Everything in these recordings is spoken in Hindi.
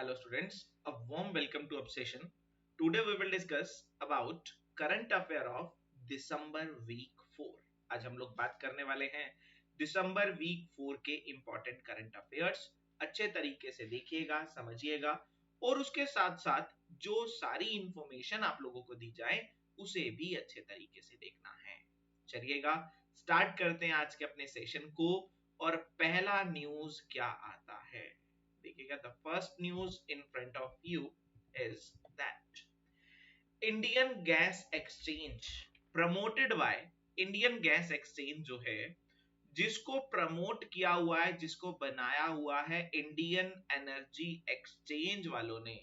Hello students, a warm welcome to Obsession. Today we will discuss about current affair of December week 4. आज हम लोग बात करने वाले हैं दिसंबर वीक 4 के इम्पोर्टेंट करंट अफेयर्स। अच्छे तरीके से देखिएगा, समझिएगा और उसके साथ साथ जो सारी इंफॉर्मेशन आप लोगों को दी जाए उसे भी अच्छे तरीके से देखना है। चलिएगा स्टार्ट करते हैं आज के अपने सेशन को। और पहला न्यूज क्या आता है देखिएगा। The first news in front of you is that Indian gas exchange promoted by Indian gas exchange जो है, जिसको प्रमोट किया हुआ है, जिसको बनाया हुआ है इंडियन एनर्जी एक्सचेंज वालों ने,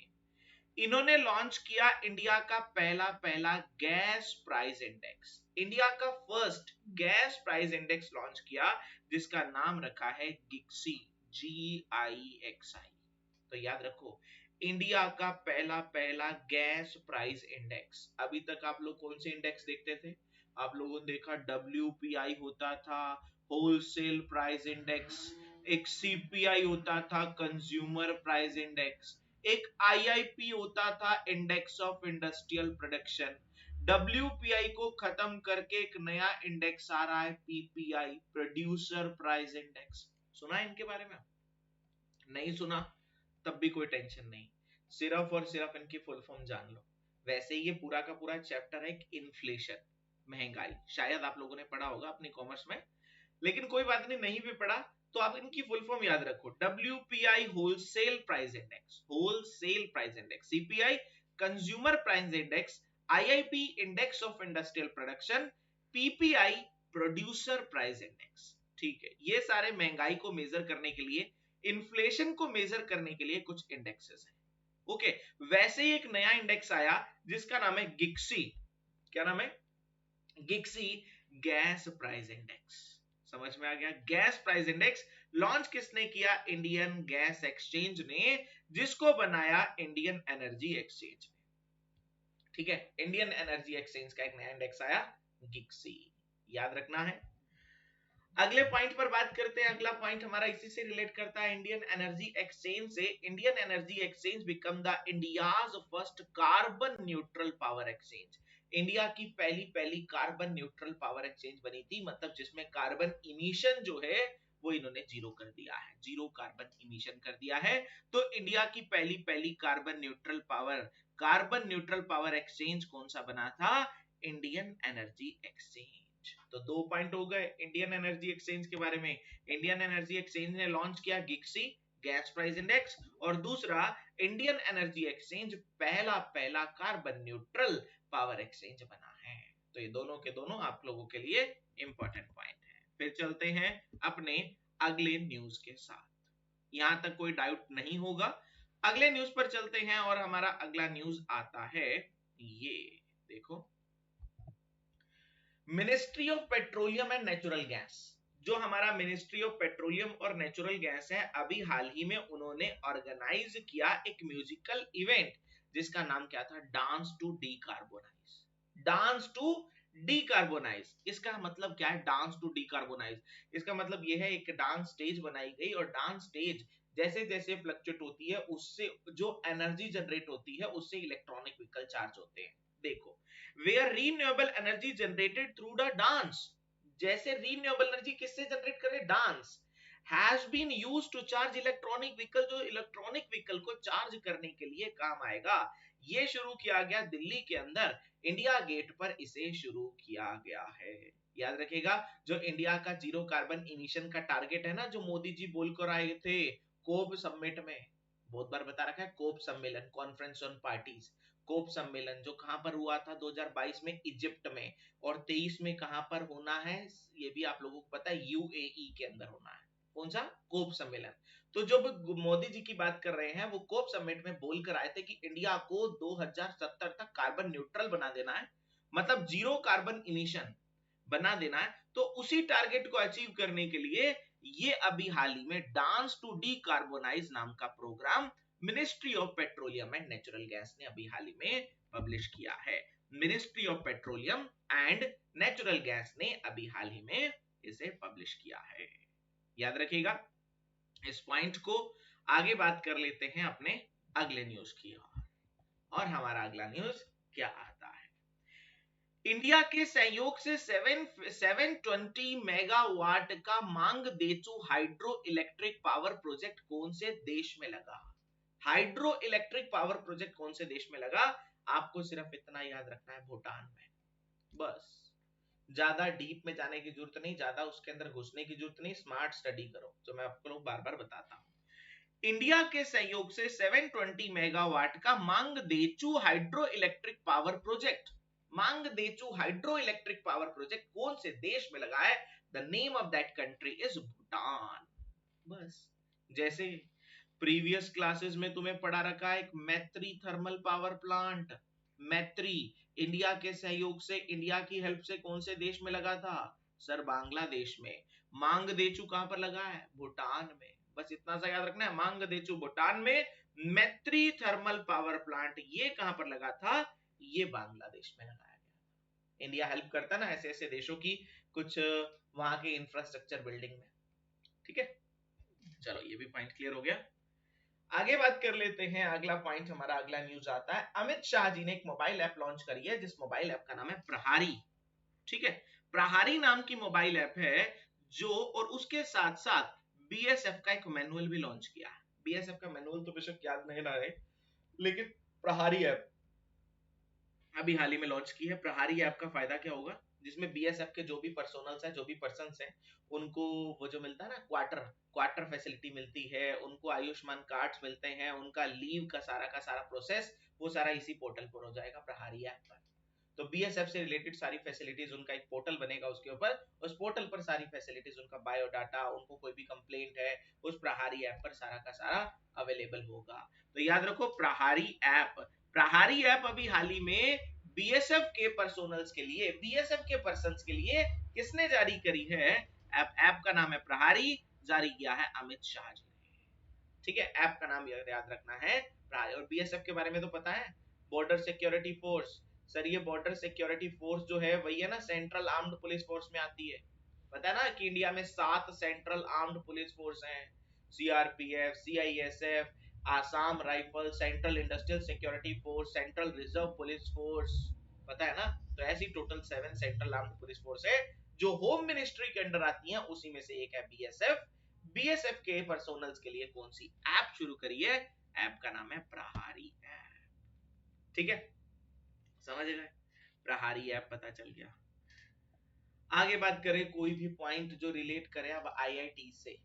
इन्होंने लॉन्च किया इंडिया का पहला पहला गैस प्राइस इंडेक्स। इंडिया का first gas price index launch किया जिसका नाम रखा है गिक्सी, GIXI। तो याद रखो, इंडिया का पहला पहला गैस प्राइस इंडेक्स। अभी तक आप लोग कौन से इंडेक्स देखते थे? आप लोगों ने देखा WPI होता था, होलसेल प्राइस इंडेक्स, एक CPI होता था, कंज्यूमर प्राइस इंडेक्स, एक IIP होता था, index of industrial production. WPI को खत्म करके एक नया इंडेक्स आ रहा है PPI, प्रोड्यूसर प्राइस इंडेक्स। सुना है इनके बारे में? नहीं सुना तब भी कोई टेंशन नहीं, सिर्फ और सिर्फ इनकी फुल फॉर्म जान लो। वैसे ये पूरा का पूरा चैप्टर है इन्फ्लेशन, महंगाई। शायद आप लोगों ने पढ़ा होगा अपनी कॉमर्स में, लेकिन कोई बात नहीं, नहीं भी पढ़ा तो आप इनकी फुल फॉर्म याद रखो। WPI wholesale price index, wholesale price index, CPI consumer price index, IIP index of industrial production, PPI producer price index. ठीक है, ये सारे महंगाई को मेजर करने के लिए, इन्फ्लेशन को मेजर करने के लिए कुछ इंडेक्सेस हैं। ओके, वैसे ही एक नया इंडेक्स आया जिसका नाम है गिक्सी। क्या नाम है? गिक्सी गैस प्राइस इंडेक्स। समझ में आ गया? गैस प्राइस इंडेक्स लॉन्च किसने किया? इंडियन गैस एक्सचेंज ने, जिसको बनाया इंडियन एनर्जी एक्सचेंज ने। ठीक है, इंडियन एनर्जी एक्सचेंज का एक नया इंडेक्स आया गिक्सी, याद रखना है। अगले पॉइंट पर बात करते हैं। अगला पॉइंट हमारा इसी से रिलेट करता है, इंडियन एनर्जी एक्सचेंज से। Indian energy exchange become the India's first carbon neutral power exchange. India की पहली पहली कार्बन न्यूट्रल पावर एक्सचेंज बनी थी, मतलब जिसमें कार्बन इमिशन जो है वो इन्होंने जीरो कर दिया है, जीरो कार्बन इमिशन कर दिया है। तो इंडिया की पहली पहली कार्बन न्यूट्रल पावर एक्सचेंज कौन सा बना था? Indian energy exchange. तो 2 पॉइंट हो गए इंडियन एनर्जी एक्सचेंज के बारे में। इंडियन एनर्जी एक्सचेंज ने लॉन्च किया गिक्सी गैस प्राइस इंडेक्स, और दूसरा इंडियन एनर्जी एक्सचेंज पहला पहला कार्बन न्यूट्रल पावर एक्सचेंज बना है। तो ये दोनों के दोनों आप लोगों के लिए इंपॉर्टेंट पॉइंट है। फिर चलते हैं अपने अगले न्यूज के साथ। यहां तक कोई डाउट नहीं होगा। अगले न्यूज पर चलते हैं और हमारा अगला न्यूज आता है, ये देखो, ministry of petroleum and natural gas. जो हमारा मिनिस्ट्री ऑफ पेट्रोलियम और नेचुरल गैस है, अभी हाल ही में उन्होंने ऑर्गेनाइज किया एक म्यूजिकल इवेंट जिसका नाम क्या था? Dance to decarbonise. Dance to decarbonise, इसका मतलब क्या है? डांस टू डीकार्बोनाइज, इसका मतलब यह है एक डांस स्टेज बनाई गई, और डांस स्टेज जैसे जैसे फ्लक्चुएट होती है उससे जो एनर्जी जनरेट होती है उससे इलेक्ट्रॉनिक व्हीकल चार्ज होते हैं। देखो, where renewable energy generated through the dance, जैसे रीन्यूएबल एनर्जी किससे जनरेट करे? Dance. Has been used to charge electronic vehicle, जो इलेक्ट्रॉनिक व्हीकल को चार्ज करने के लिए काम आएगा। ये शुरू किया गया दिल्ली के अंदर, इंडिया गेट पर इसे शुरू किया गया है। याद रखिएगा, जो इंडिया का जीरो कार्बन इमिशन का टारगेट है ना, जो मोदी जी बोलकर आए थे कोप समिट में, बहुत बार बता रखा है, कोप सम्मेलन, कॉन्फ्रेंस ऑन पार्टीज। कोप सम्मेलन जो कहां पर हुआ था? 2022 में इजिप्ट में, और 23 में कहां पर होना है ये भी आप लोगों को पता है, UAE के अंदर होना है। कौन सा? कोप सम्मेलन। तो जब मोदी जी की बात कर रहे हैं, वो कोप समिट में बोलकर आए थे कि इंडिया को 2070 तक कार्बन न्यूट्रल बना देना है, मतलब जीरो कार्बन इमिशन बना देना है। तो उसी टारगेट को अचीव करने के लिए ये अभी हाल ही में डांस टू डीकार्बोनाइज नाम का programme ministry of petroleum and natural gas ने अभी हाल ही में पब्लिश किया है। Ministry of petroleum and natural gas ने अभी हाल ही में इसे पब्लिश किया है। याद रखिएगा इस पॉइंट को। आगे बात कर लेते हैं अपने अगले न्यूज की और हमारा अगला न्यूज क्या आता है? इंडिया के सहयोग से 720 मेगावाट का मांग देचू हाइड्रो इलेक्ट्रिक पावर प्रोजेक्ट कौन से देश में लगा? हाइड्रो इलेक्ट्रिक पावर प्रोजेक्ट कौन से देश में लगा? आपको सिर्फ इतना याद रखना है, भूटान में। बस, ज्यादा डीप में जाने की जरूरत नहीं, ज्यादा उसके अंदर घुसने की जरूरत नहीं, स्मार्ट स्टडी करो, जो मैं आपको बार बार बताता हूं। इंडिया के सहयोग से 720 मेगावाट का मांग देचू हाइड्रो इलेक्ट्रिक पावर प्रोजेक्ट, मांग देचू हाइड्रो इलेक्ट्रिक पावर प्रोजेक्ट कौन से देश में लगा है? The name of that country is Bhutan. बस, जैसे प्रीवियस क्लासेस में तुम्हें पढ़ा रखा है एक मैत्री थर्मल पावर प्लांट, मैत्री इंडिया के सहयोग से, इंडिया की हेल्प से कौन से देश में लगा था? सर बांग्लादेश में। मांग देचू कहां पर लगा है? भूटान में। बस इतना सा याद रखना है, मांग देचू भूटान में, मैत्री थर्मल पावर प्लांट ये कहां पर लगा था? ये बांग्लादेश में लगाया गया। इंडिया हेल्प करता ना ऐसे ऐसे देशों की कुछ वहां के इंफ्रास्ट्रक्चर बिल्डिंग में। ठीक है, चलो ये भी पॉइंट क्लियर हो गया। आगे बात कर लेते हैं, अगला पॉइंट हमारा, अगला न्यूज आता है, अमित शाह जी ने एक मोबाइल ऐप लॉन्च करी है, जिस मोबाइल ऐप का नाम है प्रहारी। ठीक है, प्रहारी नाम की मोबाइल ऐप है जो, और उसके साथ साथ बीएसएफ का एक मैनुअल भी लॉन्च किया है। बीएसएफ का मैनुअल तो बेशक याद नहीं ना रहे, लेकिन प्रहारी ऐप अभी हाल ही में लॉन्च की है। प्रहारी ऐप का फायदा क्या होगा? जिसमें बीएसएफ के जो भी पर्सोनल्स हैं, जो भी पर्सन्स हैं, उनको वो जो मिलता है ना, क्वार्टर क्वार्टर फैसिलिटी मिलती है, उनको आयुष्मान कार्ड्स मिलते हैं, उनका लीव का सारा प्रोसेस वो सारा इसी पोर्टल पर हो जाएगा, प्रहारी ऐप पर। तो बीएसएफ से रिलेटेड सारी फैसिलिटीज, उनका एक पोर्टल बनेगा, उसके ऊपर, उस पोर्टल पर सारी फैसिलिटीज, उनका बायोडाटा, उनको कोई भी कंप्लेंट है, उस प्रहारी ऐप पर सारा का सारा अवेलेबल होगा। तो याद रखो, प्रहारी ऐप, प्रहारी ऐप अभी हाल ही में बीएसएफ के पर्सोनल्स के लिए, बीएसएफ के पर्सन्स के लिए किसने जारी करी है? ऐप का नाम है प्रहारी, जारी किया है अमित शाह जी ने। ठीक है, ऐप का नाम याद रखना है प्रहारी। और बीएसएफ के बारे में तो पता है, बॉर्डर सिक्योरिटी फोर्स। सर ये बॉर्डर सिक्योरिटी फोर्स जो है वही है ना सेंट्रल आर्म्ड पुलिस फोर्स में आती है। पता है ना कि इंडिया में 7 सेंट्रल आर्म्ड पुलिस फोर्स हैं, CRPF, CISF, Assam rifle, central industrial security force, central reserve police force, पता है ना? तो ऐसी total 7 central armed police force है जो होम मिनिस्ट्री के अंडर आती हैं, उसी में से एक है बीएसएफ। बीएसएफ के पर्सोनल्स के लिए कौन सी ऐप शुरू करी है? ऐप का नाम है प्रहारी ऐप। ठीक है, समझ गए? प्रहारी ऐप पता चल गया। आगे बात करें कोई भी पॉइंट जो रिलेट करे अब आईआईटी से।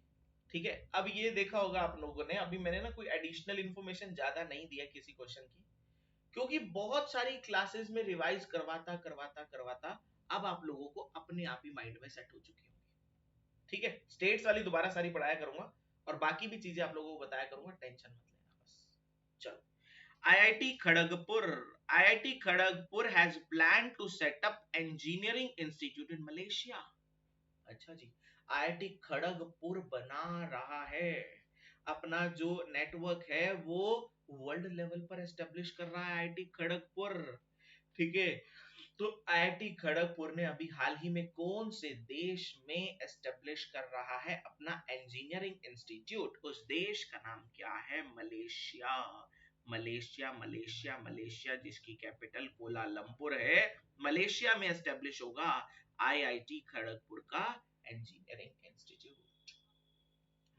ठीक है, अब ये देखा होगा आप लोगों ने, अभी मैंने ना कोई एडिशनल इंफॉर्मेशन ज्यादा नहीं दिया किसी क्वेश्चन की, क्योंकि बहुत सारी क्लासेस में रिवाइज करवाता करवाता करवाता अब आप लोगों को अपने आप ही माइंड में सेट हो चुकी होगी। ठीक है, स्टेट्स वाली दोबारा सारी पढ़ाया करूंगा और बाकी भी चीजें आप लोगों को बताया करूंगा, टेंशन मत लेना बस। चलो, IIT Kharagpur. IIT Kharagpur has planned to set up engineering institute in Malaysia. अच्छा जी, IIT खड़गपुर बना रहा है अपना जो नेटवर्क है वो वर्ल्ड लेवल पर एस्टेब्लिश कर रहा है IIT खड़गपुर। ठीक है, तो IIT खड़गपुर ने अभी हाल ही में कौन से देश में एस्टेब्लिश कर रहा है अपना इंजीनियरिंग इंस्टीट्यूट? उस देश का नाम क्या है? मलेशिया। मलेशिया मलेशिया मलेशिया, जिसकी कैपिटल कोलालंपुर है, मलेशिया में एस्टेब्लिश होगा आईआईटी खड़गपुर का इंजीनियरिंग इंस्टीट्यूट।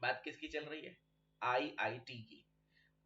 बात किसकी चल रही है? आईआईटी की।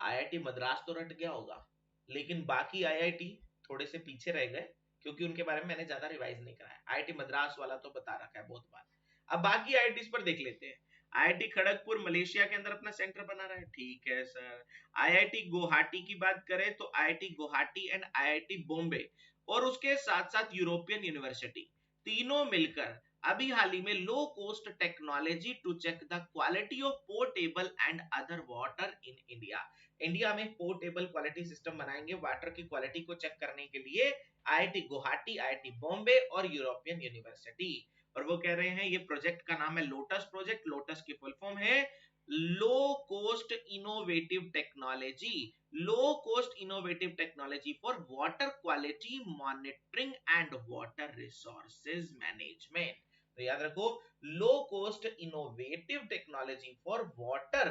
आईआईटी मद्रास तो रट गया होगा, लेकिन बाकी आईआईटी थोड़े से पीछे रह गए, क्योंकि उनके बारे में मैंने ज्यादा रिवाइज नहीं कराया। आईआईटी मद्रास वाला तो बता रखा है बहुत बार। अब बाकी आईआईटी पर देख लेते हैं। आईआईटी खड़गपुर मलेशिया के अंदर अपना सेंटर बना रहा है, ठीक है सर। आईआईटी गुवाहाटी की बात करें तो IIT Guwahati and IIT Bombay और उसके साथ साथ यूरोपियन यूनिवर्सिटी, तीनों मिलकर अभी हाल ही में low cost technology to check the quality of portable and other water in India. India में पोर्टेबल क्वालिटी सिस्टम बनाएंगे वाटर की क्वालिटी को चेक करने के लिए, आईआईटी गुवाहाटी, आईआईटी बॉम्बे और यूरोपियन यूनिवर्सिटी। और वो कह रहे हैं ये प्रोजेक्ट का नाम है लोटस प्रोजेक्ट। लोटस की फुल फॉर्म है लो coast innovative technology, low coast innovative technology for water quality monitoring and water resources management. तो याद रखो, low cost innovative technology for water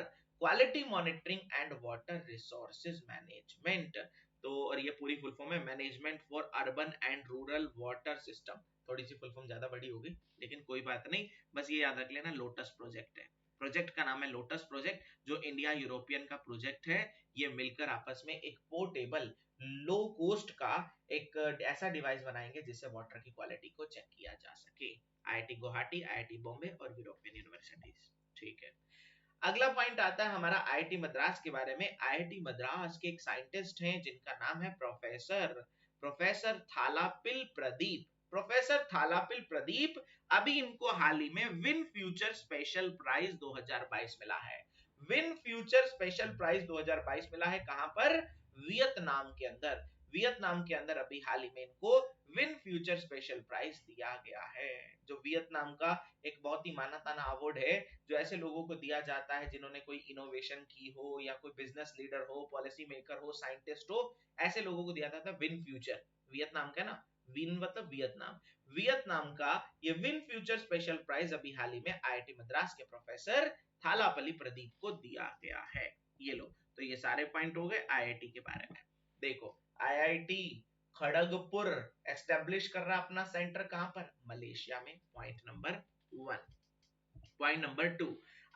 quality monitoring and water resources management. तो और ये पूरी फुल फॉर्म है management for urban and rural water system. थोड़ी सी फुल फॉर्म ज्यादा बड़ी होगी लेकिन कोई बात नहीं, बस ये याद रख लेना लोटस प्रोजेक्ट है। प्रोजेक्ट का नाम है लोटस प्रोजेक्ट, जो इंडिया यूरोपियन का प्रोजेक्ट है। ये मिलकर आपस में एक पोर्टेबल लो कॉस्ट का एक ऐसा डिवाइस बनाएंगे जिससे वाटर की क्वालिटी को चेक किया जा सके। आईआईटी गुवाहाटी, आईआईटी बॉम्बे और यूरोपियन यूनिवर्सिटीज। ठीक है, अगला पॉइंट आता है हमारा आईआईटी मद्रास के बारे में। आईआईटी मद्रास के एक साइंटिस्ट हैं जिनका नाम है professor professor Thalappil Pradeep. Professor Thalappil Pradeep, अभी इनको हाल ही में विन फ्यूचर स्पेशल प्राइज 2022 मिला है। विन फ्यूचर स्पेशल प्राइज 2022 मिला है कहां पर? वियतनाम के अंदर। वियतनाम के अंदर अभी हाल ही में इनको विन फ्यूचर स्पेशल प्राइज दिया गया है, जो वियतनाम का एक बहुत ही माना ताना अवार्ड है, जो ऐसे लोगों को दिया जाता है जिन्होंने कोई इनोवेशन की हो या कोई बिजनेस लीडर हो, पॉलिसी मेकर हो, साइंटिस्ट हो, ऐसे लोगों को दिया जाता है विन फ्यूचर। वियतनाम का ना, विन मतलब वियतनाम, वियतनाम का ये विन फ्यूचर स्पेशल प्राइज अभी हाल ही में आईआईटी मद्रास के प्रोफेसर थालापल्ली प्रदीप को दिया गया है। ये लो, तो ये सारे पॉइंट हो गए आईआईटी के बारे में। देखो, आईआईटी खड़गपुर एस्टेब्लिश कर रहा अपना सेंटर कहां पर? मलेशिया में। Point number 1। Point number 2,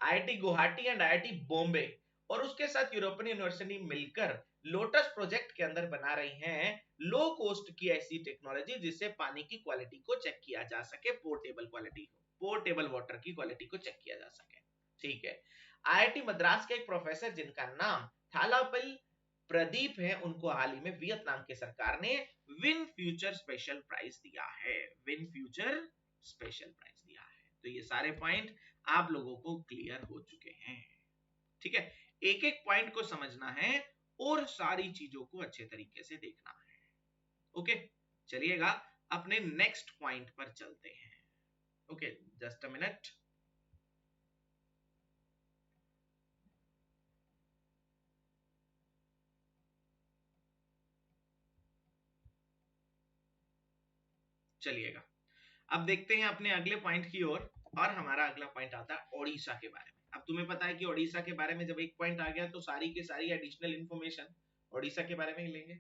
IIT Guwahati and IIT Bombay और उसके साथ यूरोपियन यूनिवर्सिटी मिलकर लोटस प्रोजेक्ट के अंदर बना रही हैं लो कॉस्ट की ऐसी टेक्नोलॉजी जिससे पानी की क्वालिटी को चेक किया जा सके, पोर्टेबल क्वालिटी, पोर्टेबल वाटर की क्वालिटी को चेक किया जा सके। ठीक है, आईआईटी मद्रास के एक प्रोफेसर जिनका नाम थालापल प्रदीप है, उनको हाल ही में वियतनाम की सरकार ने विन फ्यूचर स्पेशल प्राइज दिया है। विन फ्यूचर स्पेशल प्राइज दिया है। तो ये सारे पॉइंट आप लोगों को क्लियर हो चुके हैं। ठीक है, एक एक पॉइंट को समझना है और सारी चीजों को अच्छे तरीके से देखना है। ओके, चलिएगा अपने नेक्स्ट पॉइंट पर चलते हैं। Okay, just a minute. चलिएगा, अब देखते हैं अपने अगले पॉइंट की ओर। और हमारा अगला पॉइंट आता है ओडिशा के बारे में। अब तुम्हें पता है कि ओडिशा के बारे में जब एक पॉइंट आ गया तो सारी की सारी एडिशनल इंफॉर्मेशन ओडिशा के बारे में ही लेंगे।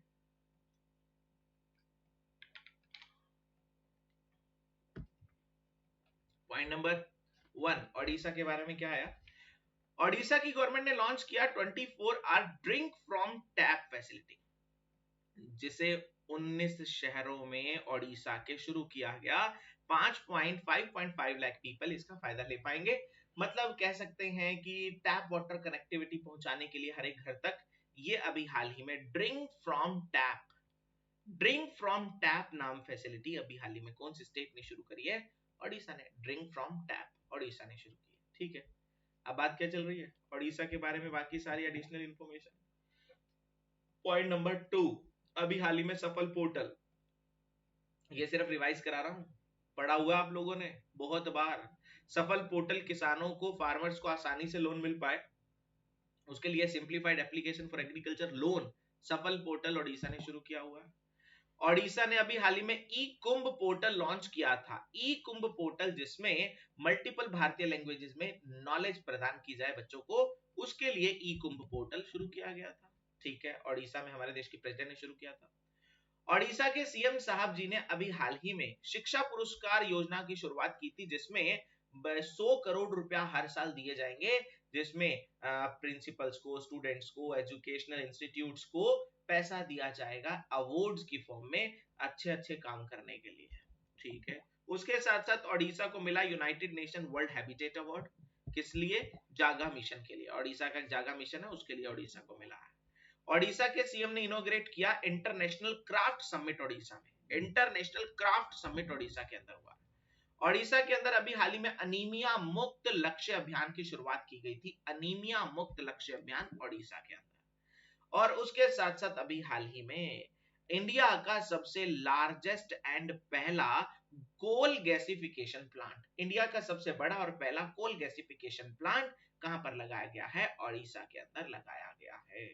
पॉइंट नंबर 1, ओडिशा के बारे में क्या आया? ओडिशा की गवर्नमेंट ने लॉन्च किया 24 hour drink from tap facility, जिसे 19 शहरों में ओडिशा के शुरू किया गया। 5.5 लाख पीपल इसका फायदा ले पाएंगे। मतलब कह सकते हैं कि टैप वाटर कनेक्टिविटी पहुंचाने के लिए हर एक घर तक ये अभी हाल ही में ड्रिंक फ्रॉम टैप नाम फैसिलिटी अभी हाल ही में कौन सी स्टेट ने शुरू करी है? ओडिशा ने। ड्रिंक फ्रॉम टैप ओडिशा ने शुरू की है। ठीक है, अब बात क्या चल रही है ओडिशा के बारे में, बाकी सारी एडिशनल इंफॉर्मेशन। पॉइंट नंबर 2, अभी हाल ही में सफल पोर्टल, ये सिर्फ रिवाइज करा रहा हूं, पढ़ा हुआ आप लोगों ने बहुत बार। सफल पोर्टल किसानों को, फार्मर्स को आसानी से लोन मिल पाए, उसके लिए simplified application for agriculture loan सफल पोर्टल ओडिशा ने शुरू किया हुआ है। ओडिशा ने अभी हाल ही में ई कुंभ पोर्टल लॉन्च किया था। ई कुंभ पोर्टल जिसमें मल्टीपल भारतीय लैंग्वेजेस में नॉलेज प्रदान की जाए बच्चों को, उसके लिए ई कुंभ पोर्टल शुरू किया गया था। ठीक है, ओडिशा में हमारे देश के प्रेसिडेंट ने शुरू किया था। ओडिशा के सीएम साहब जी ने अभी हाल ही में शिक्षा पुरस्कार योजना की शुरुआत की थी, जिसमें 100 करोड़ रुपया हर साल दिए जाएंगे, जिसमें प्रिंसिपल्स को, स्टूडेंट्स को, एजुकेशनल इंस्टीट्यूट्स को पैसा दिया जाएगा अवार्ड्स की फॉर्म में अच्छे अच्छे काम करने के लिए। ठीक है, उसके साथ साथ ओडिशा को मिला United nation world habitat award. किस लिए? जागा मिशन के लिए। ओडिशा का जागा मिशन है, उसके लिए ओडिशा को मिला है। ओडिशा के सीएम ने इनोग्रेट किया इंटरनेशनल क्राफ्ट समिट ओडिशा में। इंटरनेशनल क्राफ्ट समिट ओडिशा के अंदर हुआ। ओडिशा के अंदर अभी हाल ही में अनीमिया मुक्त लक्ष्य अभियान की शुरुआत की गई थी। अनीमिया मुक्त लक्ष्य अभियान ओडिशा के अंदर। और उसके साथ साथ अभी हाल ही में इंडिया का सबसे लार्जेस्ट एंड पहला कोल गैसिफिकेशन प्लांट, इंडिया का सबसे बड़ा और पहला कोल गैसिफिकेशन प्लांट कहां पर लगाया गया है? ओडिशा के अंदर लगाया गया है।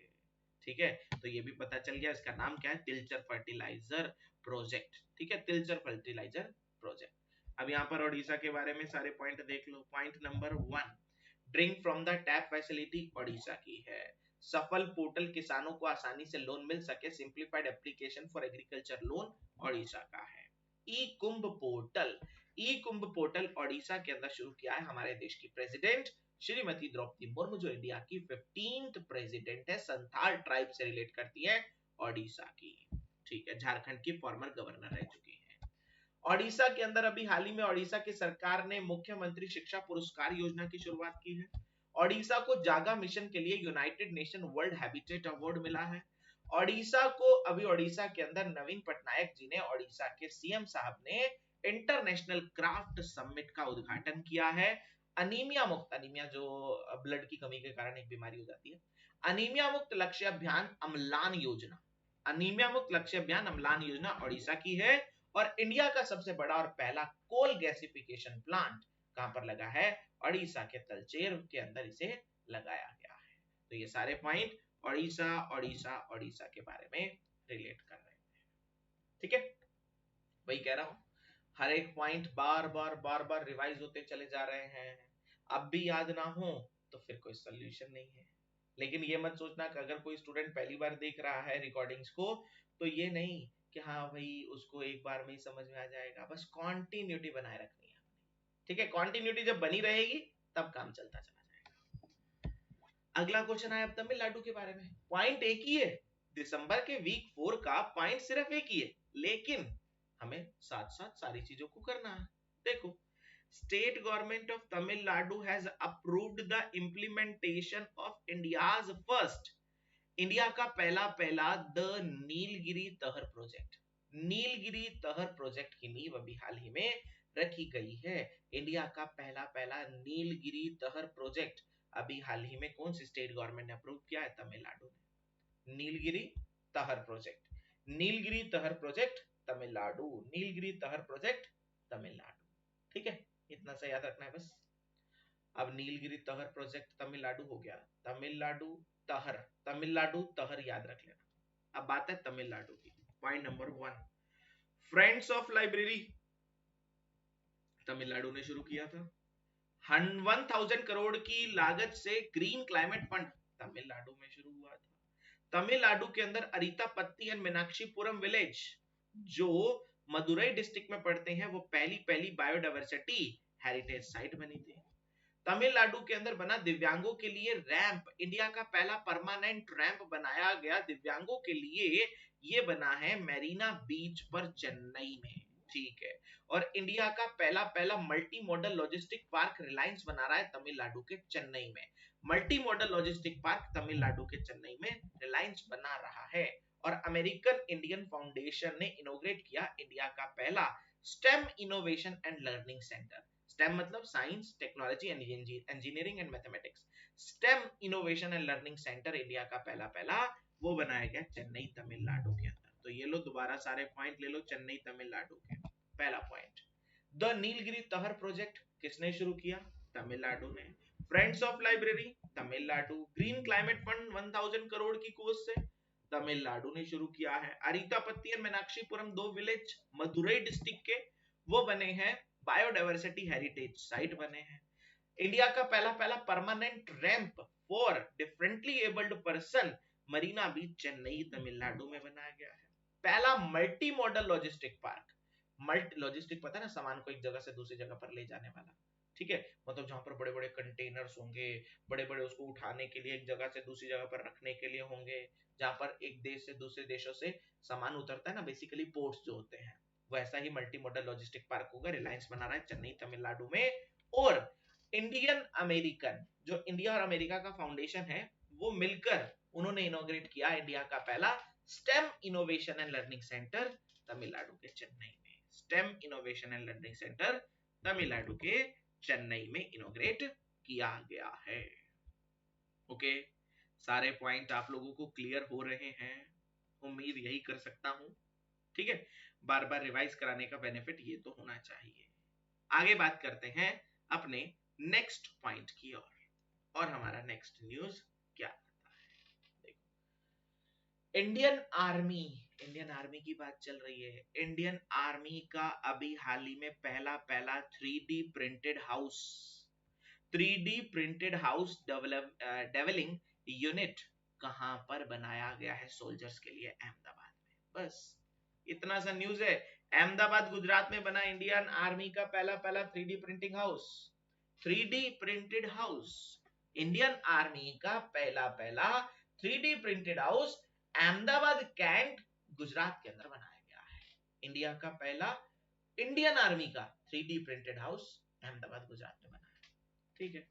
ठीक है, तो ये भी पता चल गया। इसका नाम क्या है? तिलचर फर्टिलाइजर प्रोजेक्ट। ठीक है, तिलचर फर्टिलाइजर प्रोजेक्ट। अब यहाँ पर ओडिशा के बारे में सारे पॉइंट देख लो। Point number 1, drink from the tap facility Odisha की है। सफल पोर्टल किसानों को आसानी से लोन मिल सके, simplified application for agriculture loan Odisha का है। ई कुंभ पोर्टल, ई कुंभ पोर्टल ओडिशा के अंदर शुरू किया है हमारे देश की प्रेसिडेंट श्रीमती द्रौपदी मुर्मू, जो इंडिया की 15th प्रेसिडेंट है, संथाल ट्राइब से रिलेट करती है ओडिशा की। ठीक है, झारखंड की फॉर्मर गवर्नर रह चुकी है। ओडिशा के अंदर अभी हाल ही में ओडिशा की सरकार ने मुख्यमंत्री शिक्षा पुरस्कार योजना की शुरुआत की है। ओडिशा को जागा मिशन के लिए United nation world habitat award मिला है। ओडिशा को अभी ओडिशा के अंदर नवीन पटनायक जी ने, ओडिशा के सीएम साहब ने इंटरनेशनल क्राफ्ट समिट का उद्घाटन किया है। अनीमिया मुक्त, अनीमिया जो ब्लड की कमी के कारण एक बीमारी हो जाती है, अनीमिया मुक्त लक्ष्य अभियान अम्लान योजना, अनीमिया मुक्त लक्ष्य अभियान अम्लान योजना ओडिशा की है। और इंडिया का सबसे बड़ा और पहला कोल गैसिफिकेशन प्लांट कहां पर लगा है? ओडिशा के तलचेर के अंदर इसे लगाया गया है। तो ये सारे पॉइंट ओडिशा ओडिशा ओडिशा के बारे में रिलेट कर रहे हैं। ठीक है, वही कह रहा हूं, हर एक पॉइंट बार बार बार बार रिवाइज होते चले जा रहे हैं। अब भी याद ना हो तो फिर कोई सोल्यूशन नहीं है। लेकिन ये मत सोचना कि अगर कोई स्टूडेंट पहली बार देख रहा है रिकॉर्डिंग्स को तो ये नहीं कि हाँ भाई उसको एक बार में ही समझ में आ जाएगा। बस कॉन्टिन्यूटी बनाए रखनी है। ठीक है, कॉन्टिन्यूटी जब बनी रहेगी तब काम चलता चला जाएगा। अगला क्वेश्चन है अब तमिलनाडु के बारे में। पॉइंट एक ही है, दिसंबर के वीक 4 का पॉइंट सिर्फ एक ही है, लेकिन हमें साथ साथ सारी चीजों को करना है। देखो, state government of Tamil Nadu has approved the implementation of India's first, India का पहला पहला द नीलगिरी तहर प्रोजेक्ट। नीलगिरी तहर प्रोजेक्ट की नींव अभी हाल ही में रखी गई है। इंडिया का पहला पहला नीलगिरी तहर प्रोजेक्ट अभी हाल ही में कौन सी स्टेट गवर्नमेंट ने अप्रूव किया है? तमिलनाडु ने। नीलगिरी तहर प्रोजेक्ट, नीलगिरी तहर प्रोजेक्ट तमिलनाडु, नीलगिरी तहर प्रोजेक्ट तमिलनाडु। ठीक है, इतना सा याद रखना है बस। अब नीलगिरी तहर प्रोजेक्ट तमिलनाडु हो गया, तमिलनाडु तहर, तमिलनाडु तहर याद रख लेना। अब बात है तमिलनाडु की। Point number 1, friends of library Tamil Nadu ने शुरू किया था। 1000 करोड़ की लागत से ग्रीन क्लाइमेट फंड तमिलनाडु में शुरू हुआ था। तमिलनाडु के अंदर अरितापत्ती एंड मीनाक्षीपुरम विलेज जो मदुरई डिस्ट्रिक्ट में पड़ते हैं, वो पहली बायोडायवर्सिटी हेरिटेज साइट बनी थी। तमिलनाडु के अंदर बना दिव्यांगों के लिए रैंप, इंडिया का पहला परमानेंट रैंप बनाया गया दिव्यांगों के लिए, ये बना है मेरीना बीच पर चेन्नई में। ठीक है, और इंडिया का पहला पहला multi modal logistic park Reliance बना रहा है तमिलनाडु के चेन्नई में। Multi modal logistic park Tamil Nadu के चेन्नई में रिलायंस बना रहा है। और अमेरिकन इंडियन फाउंडेशन ने इनोग्रेट किया इंडिया का पहला STEM innovation and learning centre. STEM मतलब science, technology and engineering and mathematics. STEM innovation and learning centre India का पहला पहला वो बनाया गया चेन्नई तमिलनाडु के अंदर। तो ये लो दोबारा सारे पॉइंट ले लो चेन्नई तमिलनाडु के। पहला पॉइंट, द नीलगिरी तहर प्रोजेक्ट किसने शुरू किया? तमिलनाडु ने। Friends of library Tamil Nadu. Green climate fund 1000 crore की कोष से तमिलनाडु ने शुरू किया है। अरितापत्ती और मीनाक्षीपुरम दो विलेज मदुरई डिस्ट्रिक्ट के वो बने हैं बायोडायवर्सिटी हेरिटेज साइट बने हैं। इंडिया का पहला पहला permanent ramp for differently abled person Marina Beach Chennai Tamil Nadu में बनाया गया है। पहला multi modal logistic park, multi logistic पता है ना, सामान को एक जगह से दूसरी जगह पर ले जाने वाला। ठीक है, मतलब जहां पर बड़े बड़े कंटेनर्स होंगे, बड़े बड़े उसको उठाने के लिए एक जगह से दूसरी जगह पर रखने के लिए होंगे, जहां पर एक देश से दूसरे देशों से सामान उतरता है ना, बेसिकली पोर्ट्स जो होते हैं, वैसा ही मल्टी मॉडल लॉजिस्टिक पार्क होगा। रिलायंस बना रहा है चेन्नई तमिलनाडु में। और इंडियन अमेरिकन, जो इंडिया और अमेरिका का फाउंडेशन है, वो मिलकर उन्होंने इनोग्रेट किया इंडिया का पहला STEM innovation and learning centre Tamil Nadu के चेन्नई में। Stem innovation and learning centre Tamil Nadu के चेन्नई में इनोग्रेट किया गया है। ओके, सारे पॉइंट आप लोगों को क्लियर हो रहे हैं, उम्मीद यही कर सकता हूं। ठीक है, बार बार रिवाइज कराने का बेनिफिट ये तो होना चाहिए। आगे बात करते हैं अपने नेक्स्ट पॉइंट की ओर, और हमारा नेक्स्ट न्यूज क्या आता है। देखो, इंडियन आर्मी की बात चल रही है। इंडियन आर्मी का अभी हाल ही में पहला 3D printed house 3D printed house dwelling unit कहां पर बनाया गया है सोल्जर्स के लिए? अहमदाबाद में। बस इतना सा न्यूज है। अहमदाबाद गुजरात में बना इंडियन आर्मी का पहला 3D printing house. 3D printed house, Indian army का पहला 3D printed house Ahmedabad cantt Gujarat के अंदर बनाया गया है। इंडिया का पहला इंडियन आर्मी का 3D printed house Ahmedabad Gujarat में बना है। ठीक है,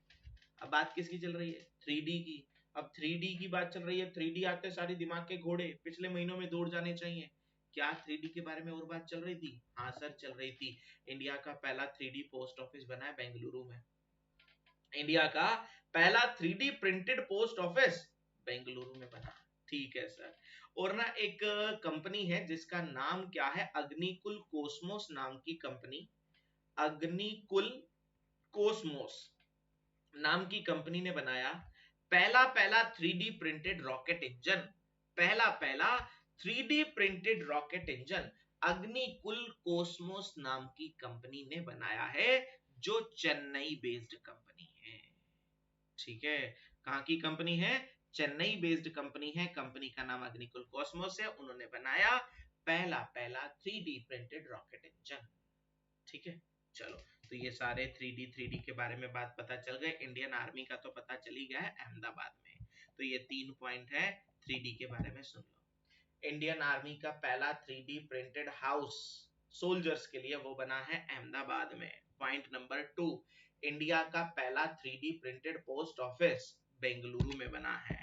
अब बात किसकी चल रही है? 3D की। अब 3D की बात चल रही है, 3D आते सारी दिमाग के घोड़े पिछले महीनों में दौड़ जाने चाहिए। क्या 3D के बारे में और बात चल रही थी? हाँ सर चल रही थी। इंडिया का पहला 3D पोस्ट ऑफिस बना है बेंगलुरु में। इंडिया का पहला 3D printed post office Bengaluru में बना। ठीक है सर। और ना एक कंपनी है जिसका नाम क्या है, अग्निकुल कोस्मोस नाम की कंपनी। अग्निकुल कोस्मोस नाम की कंपनी ने बनाया पहला 3D प्रिंटेड रॉकेट इंजन। पहला 3D printed rocket engine Agnikul Cosmos नाम की कंपनी ने बनाया है, जो चेन्नई बेस्ड कंपनी है। ठीक है, कहां की कंपनी है? चेन्नई बेस्ड कंपनी है। कंपनी का नाम अग्निकुल कॉस्मोस है। उन्होंने बनाया पहला 3D प्रिंटेड रॉकेट इंजन। ठीक है, चलो तो ये सारे 3D के बारे में बात पता चल गए। इंडियन आर्मी का तो पता चल ही गया है अहमदाबाद में। तो ये 3 पॉइंट है 3D के बारे में, सुन लो। इंडियन आर्मी का पहला 3D प्रिंटेड हाउस सोल्जर्स के लिए वो बना है अहमदाबाद में। पॉइंट नंबर 2, इंडिया का पहला 3D printed post office Bengaluru में बना है।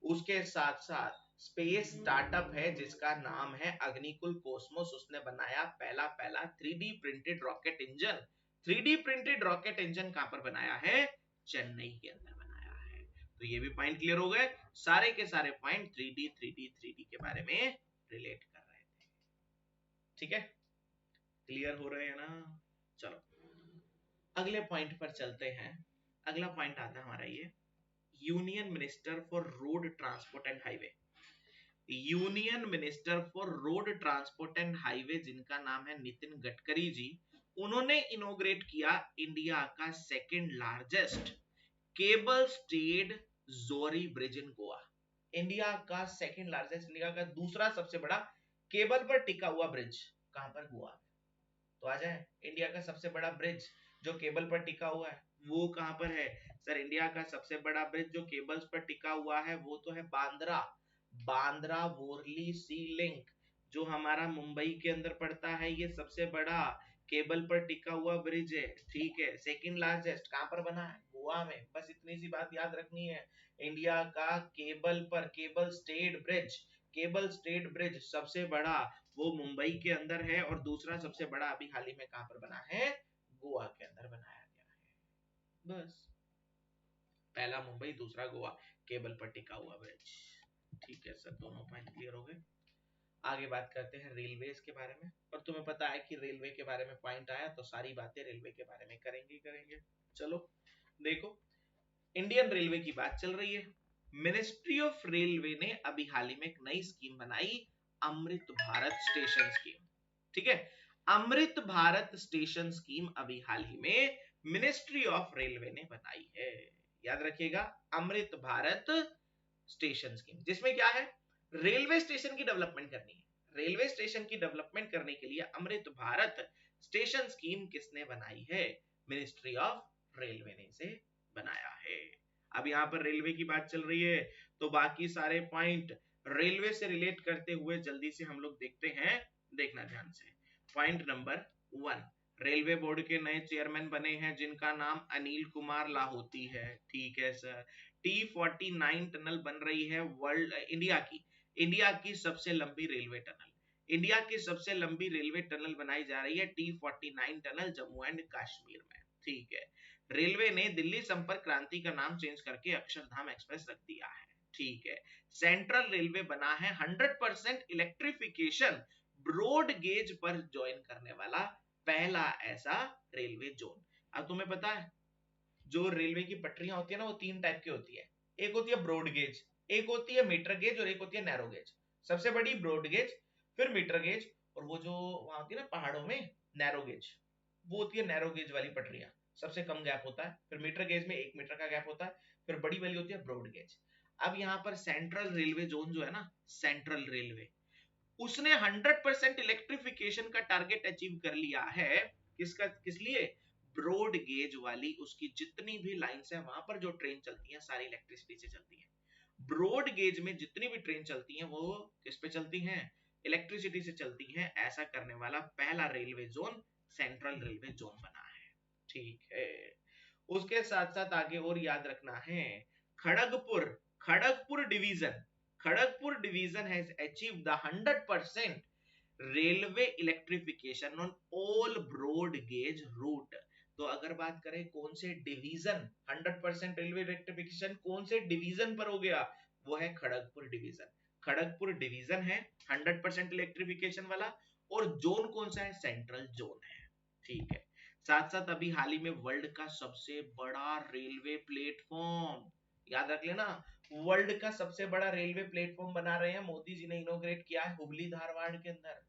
उसके साथ साथ स्पेस स्टार्टअप है जिसका नाम है अग्निकुल कोस्मोस, उसने बनाया पहला 3D printed rocket engine. 3D printed rocket engine कहां पर बनाया है? चेन्नई के अंदर बनाया है। तो ये भी पॉइंट क्लियर हो गए। सारे के सारे पॉइंट 3D के बारे में रिलेट कर रहे थे। ठीक है, क्लियर हो रहे हैं ना? चलो अगले पॉइंट पर चलते हैं। अगला पॉइंट आता है हमारा ये, union minister for road transport and highway. Union minister for road transport and highway जिनका नाम है नितिन गडकरी जी, उन्होंने इनोग्रेट किया इंडिया का सेकंड लार्जेस्ट केबल स्टेड जोरी ब्रिज इन गोवा। इंडिया का सेकंड लार्जेस्ट, इंडिया का दूसरा सबसे बड़ा केबल पर टिका हुआ ब्रिज कहां पर? गोवा। तो आ जाए, इंडिया का सबसे बड़ा ब्रिज जो केबल पर टिका हुआ है वो कहां पर है? सर इंडिया का सबसे बड़ा ब्रिज जो केबल्स पर टिका हुआ है वो तो है बांद्रा वोरली सी लिंक, जो हमारा मुंबई के अंदर पड़ता है। ये सबसे बड़ा केबल पर टिका हुआ ब्रिज है। ठीक है, सेकंड लार्जेस्ट कहां पर बना है? गोवा में। बस इतनी सी बात याद रखनी है। इंडिया का केबल स्टेट ब्रिज सबसे बड़ा वो मुंबई के अंदर है, और दूसरा सबसे बड़ा अभी हाल ही में कहां पर बना है? गोवा के अंदर बनाया गया है। बस पहला मुंबई, दूसरा गोवा, केबल पर टिका हुआ ब्रिज। ठीक है सर, दोनों पॉइंट क्लियर हो गए। आगे बात करते हैं रेलवेज के बारे में। और तुम्हें पता है कि रेलवे के बारे में पॉइंट आया तो सारी बातें रेलवे के बारे में करेंगे। चलो देखो, इंडियन रेलवे की बात चल रही है। मिनिस्ट्री ऑफ रेलवे ने अभी हाल ही में एक नई स्कीम बनाई, अमृत भारत स्टेशन स्कीम। ठीक है, अमृत भारत स्टेशन स्कीम अभी हाल ही में मिनिस्ट्री ऑफ रेलवे ने बनाई है। याद रखिएगा, अमृत भारत स्टेशन स्कीम, जिसमें क्या है? रेलवे स्टेशन की डेवलपमेंट करनी है। रेलवे स्टेशन की डेवलपमेंट करने के लिए अमृत भारत स्टेशन स्कीम किसने बनाई है? मिनिस्ट्री ऑफ रेलवे ने इसे बनाया है। अब यहाँ पर रेलवे की बात चल रही है तो बाकी सारे पॉइंट रेलवे से रिलेट करते हुए जल्दी से हम लोग देखते हैं, देखना ध्यान से। पॉइंट नंबर 1, रेलवे बोर्ड के नए चेयरमैन बने हैं जिनका नाम अनिल कुमार लाहौती है। ठीक है सर। T49 टनल बन रही है वर्ल्ड इंडिया की सबसे लंबी रेलवे टनल। इंडिया की सबसे लंबी रेलवे टनल बनाई जा रही है T49 tunnel Jammu and Kashmir में। ठीक है, रेलवे ने दिल्ली संपर्क क्रांति का नाम चेंज करके अक्षरधाम एक्सप्रेस रख दिया है। ठीक है, सेंट्रल रेलवे बना है 100% इलेक्ट्रिफिकेशन ब्रॉड गेज पर ज्वाइन करने वाला पहला ऐसा रेलवे जोन। अब तुम्हें पता है जो रेलवे की पटरियां होती है ना, वो 3 टाइप की होती है। एक होती है ब्रॉड गेज, एक होती है मीटर गेज, और एक होती है नैरो गेज। सबसे बड़ी ब्रॉड गेज, फिर मीटर गेज, और वो जो वहां होती है ना पहाड़ों में, नैरो गेज, वो होती है नैरो गेज वाली पटरियां। सबसे कम गैप होता है, फिर मीटर गेज में 1 मीटर का गैप होता है, फिर बड़ी वाली होती है ब्रॉड गेज। अब यहाँ पर सेंट्रल रेलवे जोन जो है ना, सेंट्रल रेलवे, उसने 100% इलेक्ट्रिफिकेशन का टारगेट अचीव कर लिया है। किसका, किस लिए? ब्रॉड गेज वाली उसकी जितनी भी लाइंस है वहां पर जो ट्रेन चलती है सारी इलेक्ट्रिसिटी से चलती है। ब्रॉड गेज में जितनी भी ट्रेन चलती हैं वो किस पे चलती हैं? इलेक्ट्रिसिटी से चलती हैं। ऐसा करने वाला पहला railway zone central railway zone बना है। ठीक है, उसके साथ साथ आगे और याद रखना है, Kharagpur, Kharagpur division, Kharagpur division has achieved the 100% railway electrification on all broad gauge route. तो अगर बात करें कौन से डिवीजन 100% रेलवे इलेक्ट्रिफिकेशन कौन से डिवीजन पर हो गया, वो है खड़गपुर डिवीजन। खड़गपुर डिवीजन है 100% इलेक्ट्रिफिकेशन वाला, और जोन कौन सा है? सेंट्रल जोन है। ठीक है, साथ साथ अभी हाल ही में वर्ल्ड का सबसे बड़ा रेलवे प्लेटफॉर्म, याद रख लेना, वर्ल्ड का सबसे बड़ा रेलवे प्लेटफॉर्म बना रहे हैं, मोदी जी ने इनोग्रेट किया है हुबली धारवाड़ के अंदर।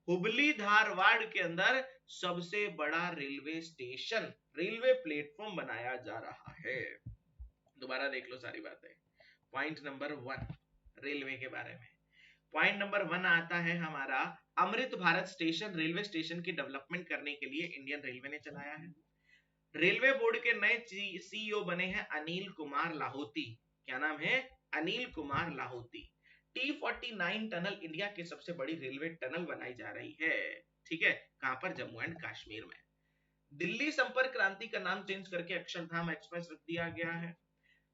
हुबली धारवाड़ के अंदर सबसे बड़ा रेलवे स्टेशन, रेलवे प्लेटफॉर्म बनाया जा रहा है। दोबारा देख लो सारी बातें। पॉइंट नंबर 1 रेलवे के बारे में। पॉइंट नंबर 1 आता है हमारा, Amrit Bharat station, railway station की डेवलपमेंट करने के लिए इंडियन रेलवे ने चलाया है। रेलवे बोर्ड के नए सीईओ बने हैं अनिल कुमार लाहौती। क्या नाम है? Anil Kumar Lahoti. T49 tunnel India की सबसे बड़ी रेलवे टनल बनाई जा रही है। ठीक है, कहां पर? जम्मू एंड कश्मीर में। दिल्ली संपर्क क्रांति का नाम चेंज करके अक्षरधाम एक्सप्रेस रख दिया गया है।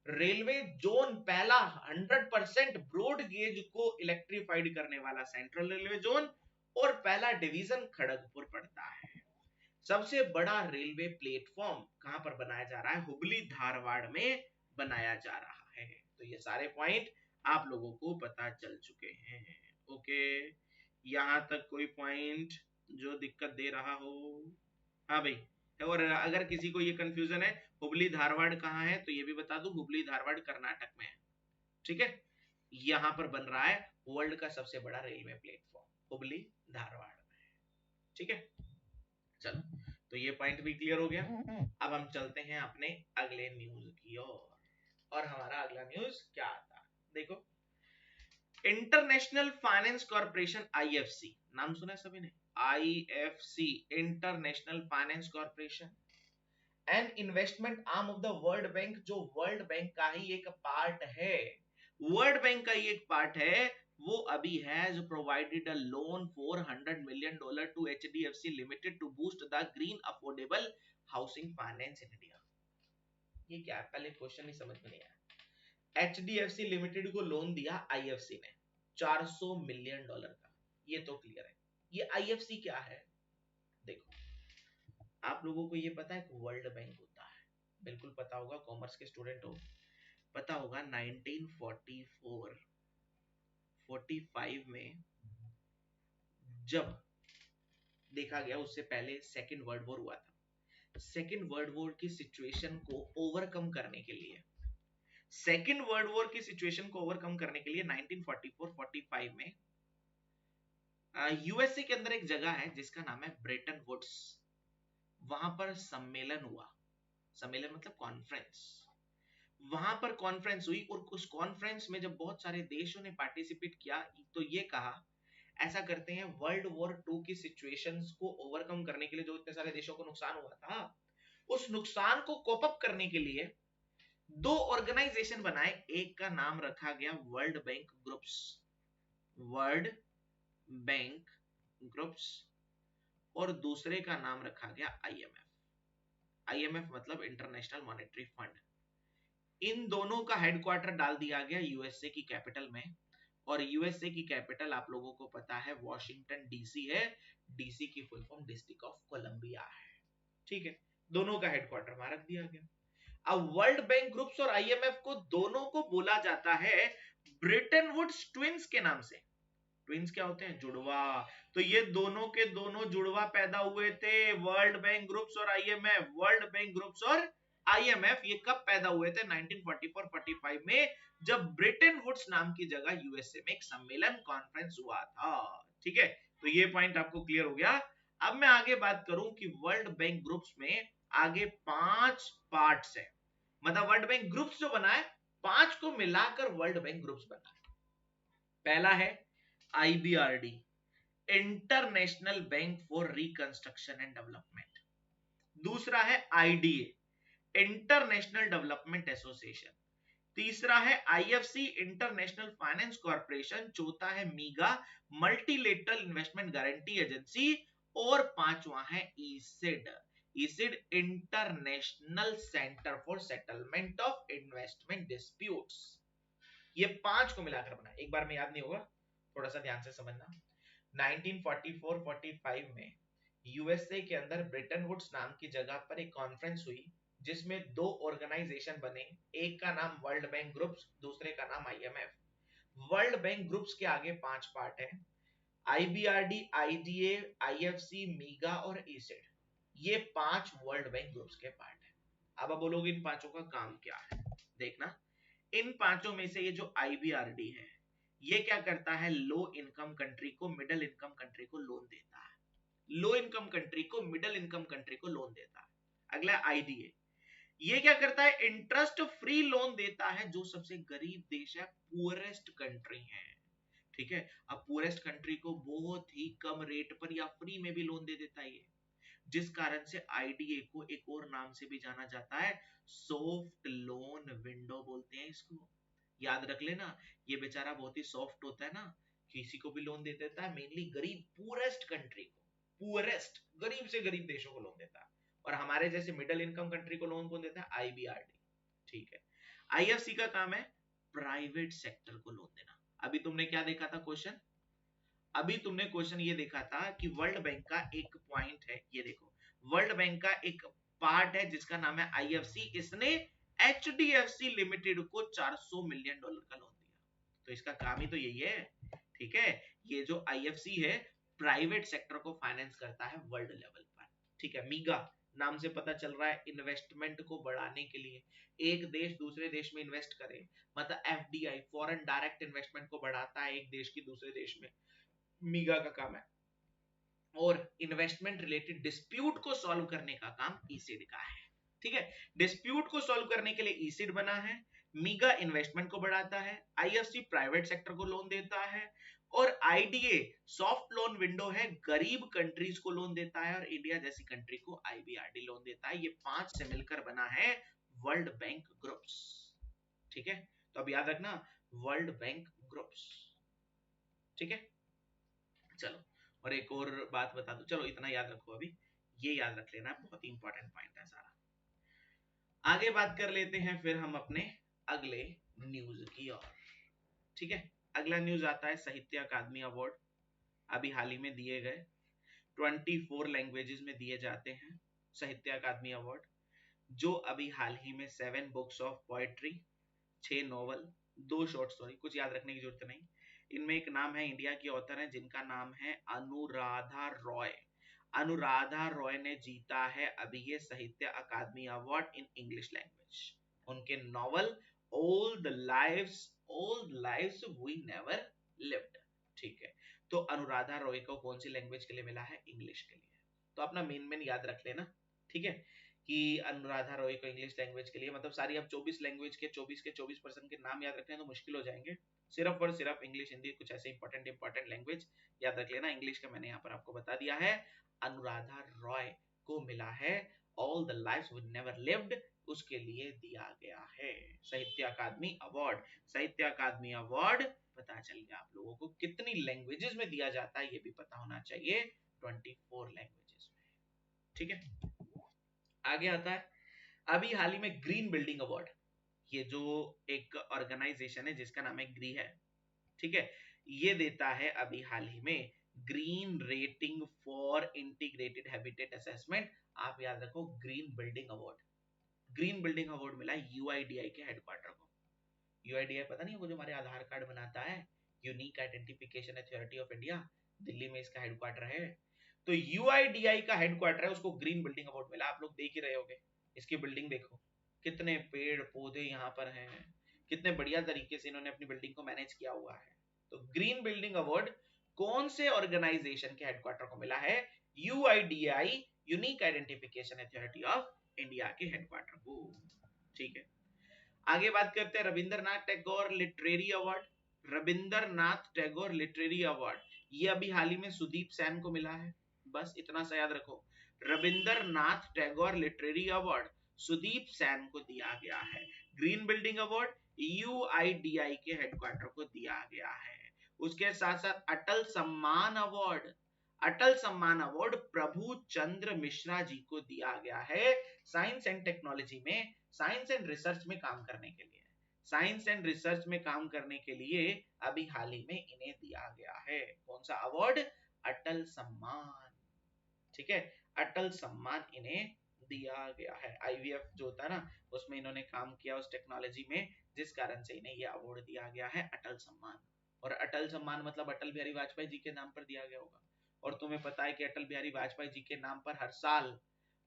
रेलवे जोन पहला 100% ब्रॉड गेज को इलेक्ट्रीफाइड करने वाला सेंट्रल रेलवे जोन, और पहला डिवीजन खड़गपुर पड़ता है। सबसे बड़ा रेलवे प्लेटफॉर्म कहां पर बनाया जा रहा है? हुबली धारवाड़ में बनाया जा रहा है। तो ये सारे पॉइंट आप लोगों को पता चल चुके हैं। ओके, यहां तक कोई पॉइंट जो दिक्कत दे रहा हो? हाँ भाई, और अगर किसी को ये कंफ्यूजन है हुबली धारवाड़ कहाँ है, तो ये भी बता दूं, हुबली धारवाड़ कर्नाटक में है। ठीक है, यहां पर बन रहा है वर्ल्ड का सबसे बड़ा रेलवे प्लेटफॉर्म, हुबली धारवाड़ में। ठीक है, चलो, तो ये पॉइंट भी क्लियर हो गया। अब हम चलते हैं अपने अगले न्यूज की ओर, और हमारा अगला न्यूज क्या आता है, देखो, इंटरनेशनल फाइनेंस कॉर्पोरेशन, आईएफसी, नाम सुना है सभी ने? IFC, international finance corporation, an investment arm of the world bank, जो वर्ल्ड बैंक का ही एक पार्ट है, वर्ल्ड बैंक का ही एक पार्ट है, वो अभी has provided a loan for $100 million to HDFC limited to boost the green affordable housing finance in India. ये क्या है? पहले क्वेश्चन ही समझ में नहीं आया। एचडीएफसी लिमिटेड को लोन दिया आईएफसी ने $400 million का, ये तो क्लियर है। ये आईएफसी क्या है? देखो, आप लोगों को ये पता है कि वर्ल्ड बैंक होता है, बिल्कुल पता होगा, कॉमर्स के स्टूडेंट हो, पता होगा 1944-45 में जब देखा गया, उससे पहले सेकेंड वर्ल्ड वॉर हुआ था। सेकेंड वर्ल्ड वॉर की सिचुएशन को ओवरकम करने के लिए, सेकेंड वर्ल्ड वॉर की सिचुएशन को ओवरकम करने के लिए 1944-45 में यूएसए के अंदर एक जगह है जिसका नाम है ब्रेटन वुड्स, वहां पर सम्मेलन हुआ। सम्मेलन मतलब कॉन्फ्रेंस। वहां पर कॉन्फ्रेंस हुई, और उस कॉन्फ्रेंस में जब बहुत सारे देशों ने पार्टिसिपेट किया, तो ये कहा, ऐसा करते हैं, वर्ल्ड वॉर 2 की सिचुएशंस को ओवरकम करने के लिए जो इतने सारे देशों को नुकसान हुआ था, उस नुकसान को कोप अप करने के लिए 2 ऑर्गेनाइजेशन बनाए। एक का नाम रखा गया world bank groups, world bank groups, और दूसरे का नाम रखा गया आईएमएफ। आईएमएफ मतलब इंटरनेशनल मॉनेटरी फंड। इन दोनों का हेडक्वार्टर डाल दिया गया यूएसए की कैपिटल में, और यूएसए की कैपिटल आप लोगों को पता है वॉशिंगटन डीसी है। डीसी की full form District of Columbia है। ठीक है, दोनों का हेडक्वार्टर वहां रख दिया गया। अब वर्ल्ड बैंक ग्रुप्स और आईएमएफ को दोनों को बोला जाता है ब्रेटन वुड्स ट्विंस के नाम से। ट्विंस क्या होते हैं? जुड़वा। तो ये दोनों के दोनों जुड़वा पैदा हुए थे, वर्ल्ड बैंक ग्रुप्स और आईएमएफ। वर्ल्ड बैंक ग्रुप्स और आईएमएफ ये कब पैदा हुए थे? 1944-45 में, जब ब्रेटन वुड्स नाम की जगह यूएसए में एक सम्मेलन कॉन्फ्रेंस हुआ था। ठीक है, तो ये पॉइंट आपको क्लियर हो गया। अब मैं आगे बात करूं कि वर्ल्ड बैंक ग्रुप्स में आगे 5 पार्ट्स है, मतलब वर्ल्ड बैंक ग्रुप्स जो बना है 5 को मिलाकर वर्ल्ड बैंक ग्रुप्स बना है। पहला है IBRD, international bank for reconstruction and development. दूसरा है IDA, इंटरनेशनल डेवलपमेंट एसोसिएशन। तीसरा है IFC, इंटरनेशनल फाइनेंस कॉर्पोरेशन। चौथा है MIGA, multilateral investment guarantee agency. और पांचवा है ICSID, ICSID international centre for settlement of investment disputes. ये 5 को मिलाकर बना, एक बार में याद नहीं होगा, थोड़ा सा ध्यान से समझना। 1944-45 में यूएसए के अंदर ब्रिटन वुड्स नाम की जगह पर एक कॉन्फ्रेंस हुई जिसमें 2 ऑर्गेनाइजेशन बने, एक का नाम वर्ल्ड बैंक ग्रुप्स, दूसरे का नाम IMF। वर्ल्ड बैंक ग्रुप्स के आगे 5 पार्ट है, IBRD, IDA, IFC, मीगा और ईसिड। ये 5 वर्ल्ड बैंक ग्रुप्स के पार्ट है। अब आप बोलोगे इन पांचों का काम क्या है, देखना। इन पांचों में से ये जो IBRD है ये क्या करता है, लो इनकम कंट्री को मिडिल इनकम कंट्री को लोन देता है, लो इनकम कंट्री को मिडिल इनकम कंट्री को लोन देता है। अगला IDA, ये क्या करता है, इंटरेस्ट फ्री लोन देता है जो सबसे गरीब देश है, पुअरेस्ट कंट्री है। ठीक है, अब पुअरेस्ट कंट्री को बहुत ही कम रेट पर या फ्री में भी लोन दे देता है ये, जिस कारण से IDA को एक और नाम से भी जाना जाता है, सॉफ्ट लोन विंडो बोलते हैं इसको। याद रख लेना, ये बेचारा बहुत ही सॉफ्ट होता है ना, किसी को भी लोन दे देता है, मेनली गरीब पुअरेस्ट कंट्री को, पुअरेस्ट गरीब से गरीब देशों को लोन देता है। और हमारे जैसे मिडिल इनकम कंट्री को लोन कौन देता है, IBRD। ठीक है, IFC का काम है प्राइवेट सेक्टर को लोन देना। अभी तुमने क्या देखा था क्वेश्चन, अभी तुमने क्वेश्चन ये देखा था कि वर्ल्ड बैंक का एक पॉइंट है, ये देखो वर्ल्ड बैंक का एक पार्ट है जिसका नाम है IFC, इसने HDFC लिमिटेड को $400 मिलियन का लोन दिया, तो इसका काम ही तो यही है। ठीक है, ये जो IFC है प्राइवेट सेक्टर को फाइनेंस करता है वर्ल्ड लेवल पर। ठीक है, मीगा नाम से पता चल रहा है इन्वेस्टमेंट को बढ़ाने के लिए, एक देश दूसरे देश में इन्वेस्ट करे, मतलब FDI फॉरेन डायरेक्ट इन्वेस्टमेंट को बढ़ाता है एक देश की दूसरे देश में, मीगा का काम है। और इन्वेस्टमेंट रिलेटेड डिस्प्यूट को सॉल्व करने का काम ईसिड का है। ठीक है, डिस्प्यूट को सॉल्व करने के लिए ईसिड बना है, मीगा इन्वेस्टमेंट को बढ़ाता है, IFC प्राइवेट सेक्टर को लोन देता है, और IDA सॉफ्ट लोन विंडो है, गरीब कंट्रीज को लोन देता है, और इंडिया जैसी कंट्री को IBRD लोन देता है। ये 5 से मिलकर बना है वर्ल्ड बैंक ग्रुप्स। ठीक है, तो अब याद रखना वर्ल्ड बैंक ग्रुप्स। ठीक है, चलो और एक और बात बता दूं, चलो इतना याद रखो, अभी ये याद रख लेना, बहुत ही इंपॉर्टेंट पॉइंट है सारा। आगे बात कर लेते हैं फिर हम अपने अगले न्यूज की ओर। ठीक है, अगला न्यूज आता है साहित्य अकादमी अवार्ड, अभी हाल ही में दिए गए, 24 लैंग्वेजेस में दिए जाते हैं साहित्य अकादमी अवार्ड, जो अभी हाल ही में 7 books of poetry, 6 novel, 2 short story, कुछ याद रखने की जरूरत नहीं। इनमें एक नाम है, इंडिया की ऑथर है जिनका नाम है अनुराधा रॉय। अनुराधा रॉय ने जीता है अभी ये Sahitya Akademi award in English language. उनके novel all the lives we never lived. ठीक है, तो अनुराधा रॉय को कौन सी लैंग्वेज के लिए मिला है, इंग्लिश के लिए। तो अपना मेन याद रख लेना। ठीक है, कि अनुराधा रॉय को इंग्लिश लैंग्वेज के लिए, मतलब सारी अब 24 लैंग्वेज के 24% के नाम याद रखने हैं तो मुश्किल हो जाएंगे, सिर्फ और सिर्फ इंग्लिश हिंदी कुछ ऐसे इंपॉर्टेंट लैंग्वेज याद रख लेना। इंग्लिश का मैंने यहाँ पर आपको बता दिया है, अनुराधा रॉय को मिला है all the lives we never lived, उसके लिए दिया गया है साहित्य अकादमी अवार्ड। साहित्य अकादमी अवार्ड पता चल गया आप लोगों को कितनी लैंग्वेजेस में दिया जाता है, ये भी पता होना चाहिए, 24 लैंग्वेजेस में। ठीक है, आगे आता है अभी हाल ही में ग्रीन बिल्डिंग अवार्ड, ये जो एक ऑर्गेनाइजेशन है जिसका नाम है ग्री है। ठीक है, ये देता है अभी हाल ही में green rating for integrated habitat assessment. आप याद रखो green building award, green building award मिला UIDI के हेडक्वार्टर को। UIDI पता नहीं, वो जो हमारे आधार कार्ड बनाता है, unique identification authority of India, Delhi में इसका हेडक्वार्टर है। तो UIDI का हेडक्वार्टर है, उसको ग्रीन बिल्डिंग अवार्ड मिला। आप लोग देख ही रहे होगे, इसकी बिल्डिंग देखो, कितने पेड़ पौधे यहाँ पर हैं, कितने बढ़िया तरीके से इन्होंने अपनी बिल्डिंग को मैनेज किया हुआ है। तो ग्रीन बिल्डिंग अवार्ड कौन से ऑर्गेनाइजेशन के हेडक्वार्टर को मिला है, UIDI unique identification authority of India के हेडक्वार्टर को। ठीक है, आगे बात करते हैं Rabindranath Tagore literary award. Rabindranath Tagore literary award ये अभी हाल ही में सुदीप सेन को मिला है, बस इतना सा याद रखो। रविंद्रनाथ टैगोर लिटरेरी अवार्ड सुदीप सेन को दिया गया है। ग्रीन बिल्डिंग अवार्ड यूआईडीआई के हेडक्वार्टर को दिया गया है। उसके साथ साथ अटल सम्मान अवार्ड, अटल सम्मान अवार्ड प्रभु चंद्र मिश्रा जी को दिया गया है साइंस एंड टेक्नोलॉजी में, साइंस एंड रिसर्च में काम करने के लिए। साइंस एंड रिसर्च में काम करने के लिए अभी हाल ही में इन्हें दिया गया है कौन सा अवार्ड, अटल सम्मान। ठीक है, अटल सम्मान इन्हें दिया गया है। आईवीएफ जो होता है ना उसमें इन्होंने काम किया उस टेक्नोलॉजी में, जिस कारण से इन्हें यह अवार्ड दिया गया है अटल सम्मान। और अटल सम्मान मतलब अटल बिहारी वाजपेयी जी के नाम पर दिया गया होगा। और तुम्हें पता है कि अटल बिहारी वाजपेयी जी के नाम पर हर साल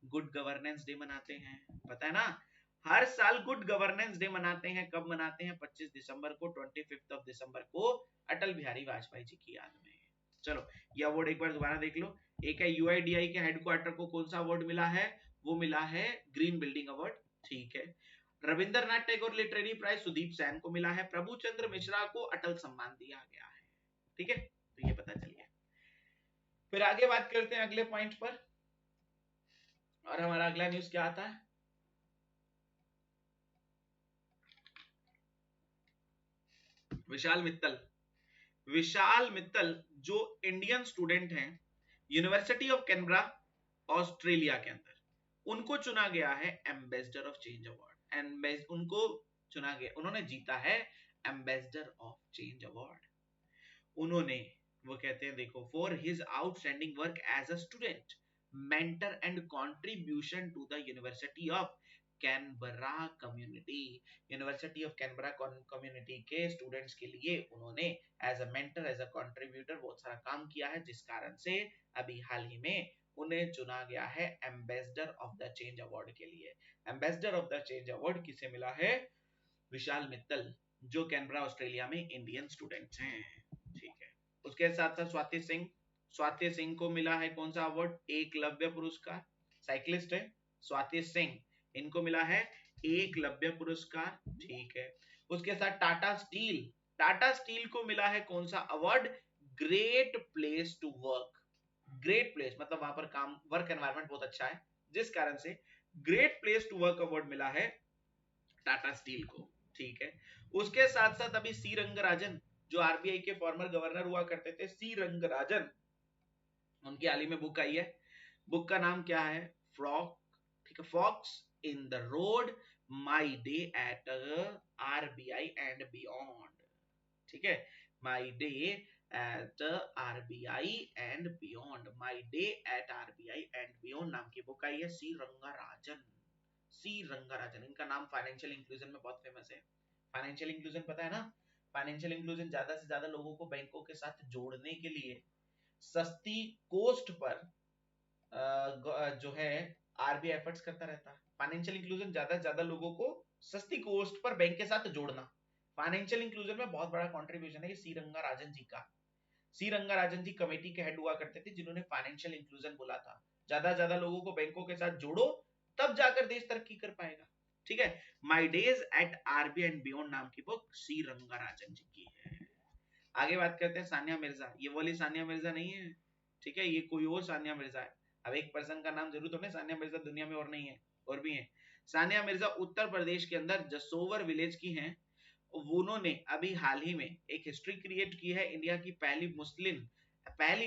गुड गवर्नेंस डे मनाते हैं, पता है ना, हर साल गुड गवर्नेंस डे मनाते हैं। कब मनाते हैं, 25 दिसंबर को, 25 ऑफ दिसंबर को, अटल बिहारी वाजपेयी जी की याद में। चलो ये अवार्ड एक बार दोबारा देख लो। एक है यूआईडीआई के हेडक्वार्टर को कौन सा अवार्ड मिला है, वो मिला है ग्रीन बिल्डिंग अवार्ड। ठीक है, रविंद्रनाथ टैगोर लिटरेरी प्राइज सुदीप सेन को मिला है। प्रभु चंद्र मिश्रा को अटल सम्मान दिया गया है। ठीक है, तो ये पता चल गया। फिर आगे बात करते हैं अगले पॉइंट पर, और हमारा अगला न्यूज क्या आता है, विशाल मित्तल। विशाल मित्तल जो इंडियन स्टूडेंट हैं यूनिवर्सिटी ऑफ कैनबरा ऑस्ट्रेलिया के अंदर, उनको चुना गया है एम्बेसडर ऑफ चेंज अवार्ड। उनको चुना गया, उन्होंने जीता है एम्बेसडर ऑफ चेंज अवार्ड। उन्होंने, वो कहते हैं देखो, for his outstanding work as a student, mentor and contribution to the university of Canberra community. University of Canberra community के स्टूडेंट्स के लिए उन्होंने as a mentor, as a contributor बहुत सारा काम किया है, जिस कारण से अभी हाल ही में उन्हें चुना गया है ambassador of the change award के लिए। Ambassador of the change award किसे मिला है, विशाल मित्तल, जो कैनबरा ऑस्ट्रेलिया में इंडियन स्टूडेंट्स हैं। ठीक है, उसके साथ साथ स्वाति सिंह, स्वाति सिंह को मिला है कौन सा अवार्ड, एकलव्य पुरस्कार। साइक्लिस्ट है स्वाति सिंह, इनको मिला है एकलव्य पुरस्कार। ठीक है, उसके साथ टाटा स्टील, टाटा स्टील को मिला है कौन सा award, great place to work. Great place मतलब वहां पर काम, वर्क एनवायरनमेंट बहुत अच्छा है, जिस कारण से great place to work award मिला है टाटा स्टील को। ठीक है, उसके साथ साथ अभी सी रंगराजन, जो आरबीआई के फॉर्मर गवर्नर हुआ करते थे, सी रंगराजन, उनकी हाल ही में बुक आई है। बुक का नाम क्या है, फ्रॉक, ठीक है, fox in the road, my day at RBI and beyond. ठीक है, my day at RBI and beyond, my day at RBI and beyond नाम की बुक आई है। सी रंगाराजन, सी रंगाराजन, इनका नाम फाइनेंशियल इंक्लूजन में बहुत फेमस है। फाइनेंशियल इंक्लूजन पता है ना, फाइनेंशियल इंक्लूजन ज्यादा से ज्यादा लोगों को बैंकों के साथ जोड़ने के लिए सस्ती कोस्ट पर जो है आरबीआई एफर्ट्स करता रहता है। फाइनेंशियल इंक्लूजन ज्यादा से ज्यादा लोगों को सस्ती कोस्ट पर बैंक के साथ जोड़ना, फाइनेंशियल इंक्लूजन में बहुत बड़ा कंट्रीब्यूशन है ये सी रंगाराजन जी का। सी रंगाराजन जी कमेटी के हेड हुआ करते थे, जिन्होंने फाइनेंशियल इंक्लूजन बोला था, ज्यादा से ज्यादा लोगों को बैंकों के साथ जोड़ो, तब जाकर देश तरक्की कर पाएगा। ठीक है, my days at RBI and beyond नाम की बुक सी रंगाराजन जी की है। आगे बात करते हैं सानिया मिर्जा। ये वाली सानिया मिर्जा नहीं है, ठीक है, ये कोई और सानिया मिर्जा है। अब एक पर्सन का नाम जरूर होना, सानिया मिर्जा दुनिया में और नहीं है, और भी है। सानिया मिर्जा उत्तर प्रदेश के अंदर जसोवर विलेज की हैं। उन्होंने अभी हाल ही में एक हिस्ट्री क्रिएट की है, इंडिया की पहली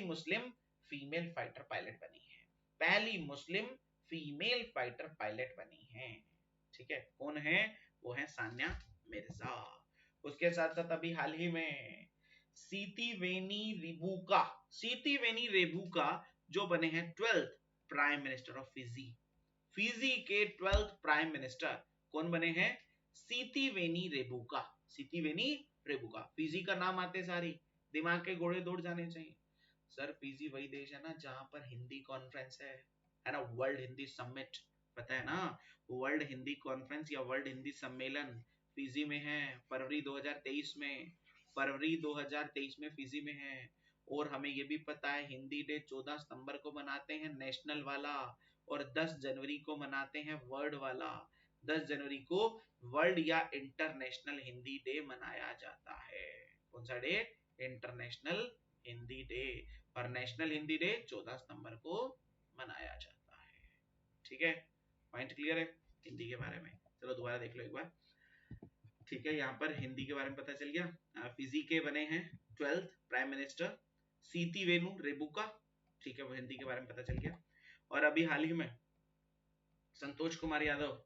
मुस्लिम फीमेल फाइटर पायलट बनी है, पहली मुस्लिम फीमेल फाइटर पायलट बनी है। ठीक है, कौन है, वो है सानिया मिर्जा। उसके साथ साथ अभी हाल ही में सीती वेनी रेबुका जो बने हैं 12th prime minister of Fiji. Fiji के 12th प्राइम मिनिस्टर कौन बने हैं, सीती वेनी रेबुका। सीती वेनी रेबुका, फिजी का नाम आते सारी दिमाग के घोड़े दौड़ जाने चाहिए। सर फिजी वही देश है ना जहां पर हिंदी कॉन्फ्रेंस है ना, वर्ल्ड हिंदी समिट, पता है ना, वर्ल्ड हिंदी कॉन्फ्रेंस या वर्ल्ड हिंदी सम्मेलन फिजी में है, फरवरी 2023 में, फरवरी 2023 में फिजी में है। और हमें ये भी पता है हिंदी डे 14 सितंबर को मनाते हैं, नेशनल वाला, और 10 जनवरी को मनाते हैं वर्ड वाला। 10 जनवरी को वर्ल्ड या इंटरनेशनल हिंदी डे मनाया जाता है। कौन सा डे? International Hindi day. और नेशनल हिंदी डे 14 सितंबर को मनाया जाता है। ठीक है, पॉइंट क्लियर है हिंदी के बारे में। चलो दोबारा देख लो एक बार। ठीक है, यहाँ पर हिंदी के बारे में पता चल गया। फिजी के बने हैं 12th प्राइम मिनिस्टर सीती वेनु रेबुका। ठीक है, वो हिंदी के बारे में पता चल गया। और अभी हाल ही में संतोष कुमार यादव,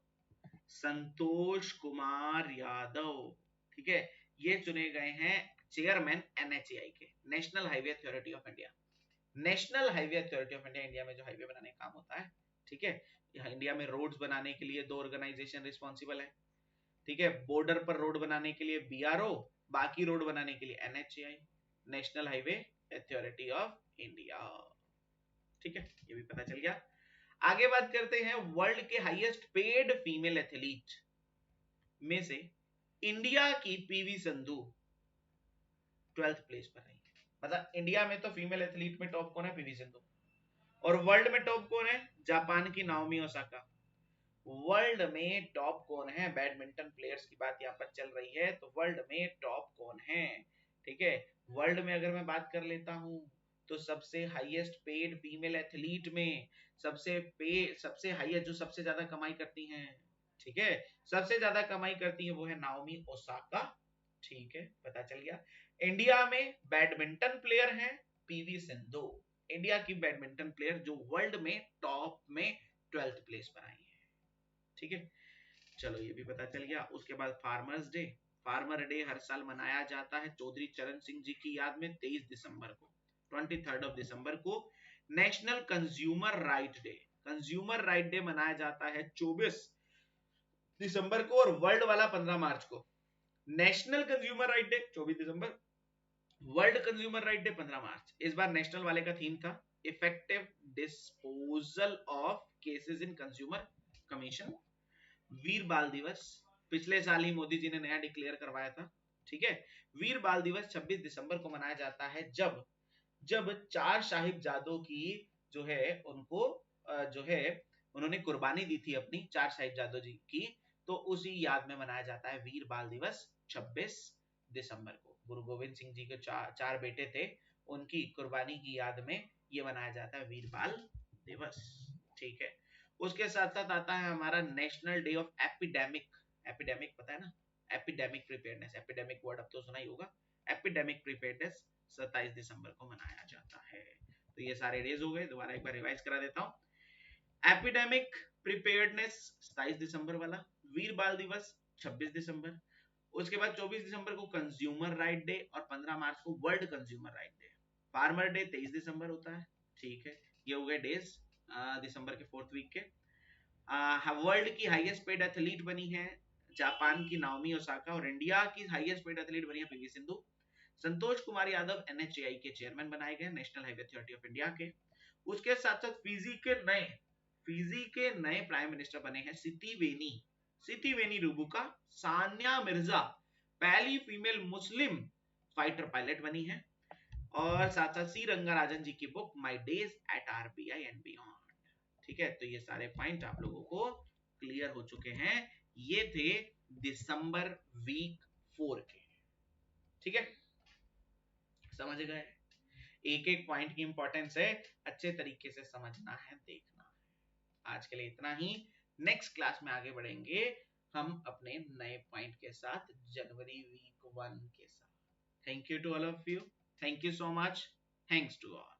संतोष कुमार यादव, ठीक है, ये चुने गए हैं चेयरमैन एनएचएआई के, national highway authority of India. National highway authority of India, India में जो हाईवे बनाने का काम होता है, ठीक है, यहाँ इंडिया में रोड्स बनाने के लिए 2 ऑर्गेनाइजेशन रिस्पॉन्सिबल है। ठीक है, बॉर्डर पर रोड बनाने के लिए बीआरओ, बाकी रोड बनाने के लिए NHAI, national highway authority of India. ठीक है, ये भी पता चल गया। आगे बात करते हैं वर्ल्ड के हाईएस्ट पेड फीमेल एथलीट में से इंडिया की पीवी संधू 12th प्लेस पर रही। मतलब इंडिया में तो फीमेल एथलीट में टॉप कौन है? पीवी सिंधु। और वर्ल्ड में टॉप कौन है? जापान की नाओमी ओसाका। वर्ल्ड में टॉप कौन है? बैडमिंटन प्लेयर्स की बात यहाँ पर चल रही है, तो वर्ल्ड में टॉप कौन है? ठीक है, वर्ल्ड में अगर मैं बात कर लेता हूं तो सबसे हाईएस्ट पेड फीमेल एथलीट में सबसे हाईएस्ट जो सबसे ज्यादा कमाई करती हैं, ठीक है, सबसे ज्यादा कमाई करती है वो है नाओमी ओसाका। ठीक है, पता चल गया। इंडिया में बैडमिंटन प्लेयर है पीवी सिंधु। इंडिया की बैडमिंटन प्लेयर जो वर्ल्ड में टॉप में 12th प्लेस पर आई है। ठीक है, चलो ये भी पता चल गया। उसके बाद फार्मर्स डे। फार्मर डे हर साल मनाया जाता है चौधरी चरण सिंह जी की याद में 23 दिसंबर को, 23rd ऑफ दिसंबर को। National consumer right day, consumer right day मनाया जाता है 24 दिसंबर को, और वर्ल्ड वाला 15 मार्च को। नेशनल कंज्यूमर राइट डे 24 दिसंबर, वर्ल्ड कंज्यूमर राइट डे 15 मार्च। इस बार नेशनल वाले का थीम था effective disposal of cases in consumer commission. Veer Bal Diwas पिछले साल ही मोदी जी ने नया डिक्लेयर करवाया था। ठीक है, वीर बाल दिवस 26 दिसंबर को मनाया जाता है जब जब 4 साहिबजादों की जो है उनको जो है उन्होंने कुर्बानी दी थी अपनी, 4 साहिबजादों जी की, तो उसी याद में मनाया जाता है वीर बाल दिवस 26 दिसंबर को। गुरु गोविंद सिंह जी के 4 बेटे थे, उनकी कुर्बानी की याद में ये मनाया जाता है वीर बाल दिवस। ठीक है, उसके साथ साथ आता है हमारा national day of epidemic. Epidemic पता है ना, एपिडेमिक प्रिपेयरनेस, एपिडेमिक वर्ड अब तो सुना ही होगा। एपिडेमिक प्रिपेयरनेस 27 दिसंबर को मनाया जाता है। तो ये सारे डेज हो गए, दोबारा एक बार रिवाइज करा देता हूँ। एपिडेमिक प्रिपेयरनेस 27 दिसंबर वाला, वीर बाल दिवस 26 दिसंबर, उसके बाद 24 दिसंबर को कंज्यूमर राइट डे, और 15 मार्च को world consumer right day. Farmer day 23 दिसंबर होता है। ठीक है, ये हो गए डेज दिसंबर के 4th वीक के। वर्ल्ड की हाईएस्ट पेड एथलीट बनी है जापान की नाओमी ओसाका, और इंडिया की हाईएस्ट पेड एथलीट बनी है पीवी सिंधु। संतोष कुमार यादव एनएचएआई के चेयरमैन बनाए गए, national highway authority of India के। उसके साथ साथ फिजी के नए प्राइम मिनिस्टर बने हैं सितिवेनी रुबुका। सानिया मिर्जा पहली फीमेल मुस्लिम फाइटर पायलट बनी है। और साथ साथ सी रंगाराजन जी की book my days at RBI and beyond. ठीक है, तो ये सारे पॉइंट आप लोगों को क्लियर हो चुके हैं। ये थे दिसंबर वीक 4 के। ठीक है, समझ गए? एक एक पॉइंट की इंपॉर्टेंस है, अच्छे तरीके से समझना है, देखना है। आज के लिए इतना ही, नेक्स्ट क्लास में आगे बढ़ेंगे हम अपने नए पॉइंट के साथ, जनवरी वीक 1 के साथ। Thank you to all of you, thank you so much, thanks to all.